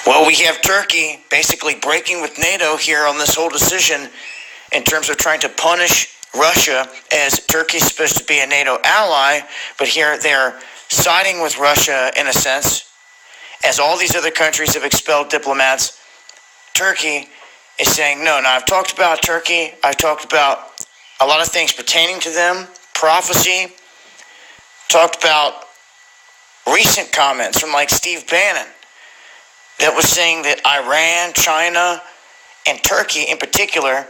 Well, we have Turkey basically breaking with NATO here on this whole decision in terms of trying to punish Russia, as Turkey's supposed to be a NATO ally, but here they're siding with Russia in a sense. As all these other countries have expelled diplomats, Turkey is saying, no, I've talked about Turkey. I've talked about a lot of things pertaining to them, prophecy, talked about recent comments from like Steve Bannon that was saying that Iran, China, and Turkey in particular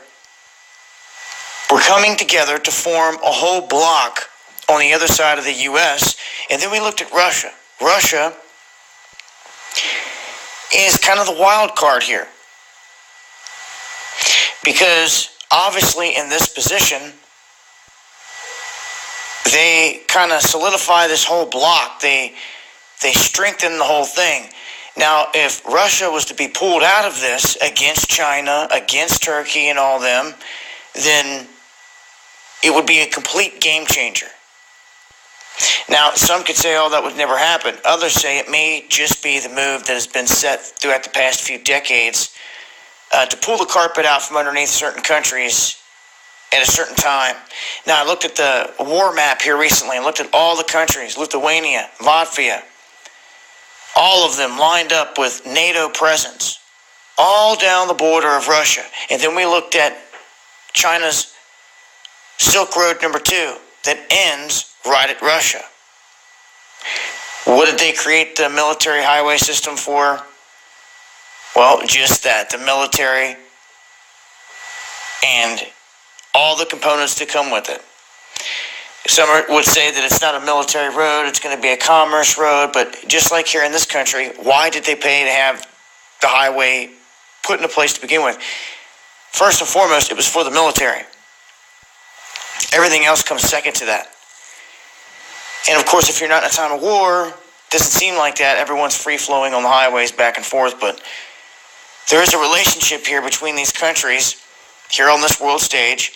were coming together to form a whole bloc on the other side of the U.S. And then we looked at Russia. Russia is kind of the wild card here, because obviously in this position, they kind of solidify this whole bloc. They strengthen the whole thing. Now, if Russia was to be pulled out of this against China, against Turkey and all them, then it would be a complete game changer. Now, some could say, oh, that would never happen. Others say it may just be the move that has been set throughout the past few decades to pull the carpet out from underneath certain countries at a certain time. Now, I looked at the war map here recently and looked at all the countries, Lithuania, Latvia, all of them lined up with NATO presence, all down the border of Russia. And then we looked at China's Silk Road number 2 that ends right at Russia. What did they create the military highway system for? Well, just that, the military and all the components that come with it. Some would say that it's not a military road, it's going to be a commerce road, but just like here in this country, why did they pay to have the highway put into place to begin with? First and foremost, it was for the military. Everything else comes second to that. And of course, if you're not in a time of war, it doesn't seem like that. Everyone's free-flowing on the highways back and forth, but there is a relationship here between these countries here on this world stage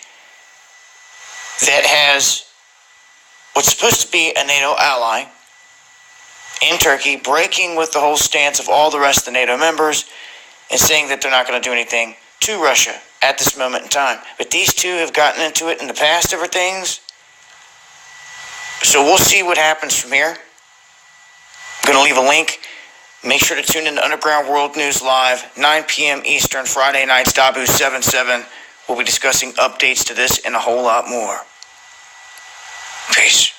that has what's supposed to be a NATO ally in Turkey breaking with the whole stance of all the rest of the NATO members and saying that they're not going to do anything to Russia at this moment in time. But these two have gotten into it in the past over things. So we'll see what happens from here. I'm going to leave a link. Make sure to tune in to Underground World News Live, 9 p.m. Eastern, Friday nights, Dabu 7/7. We'll be discussing updates to this and a whole lot more. Peace.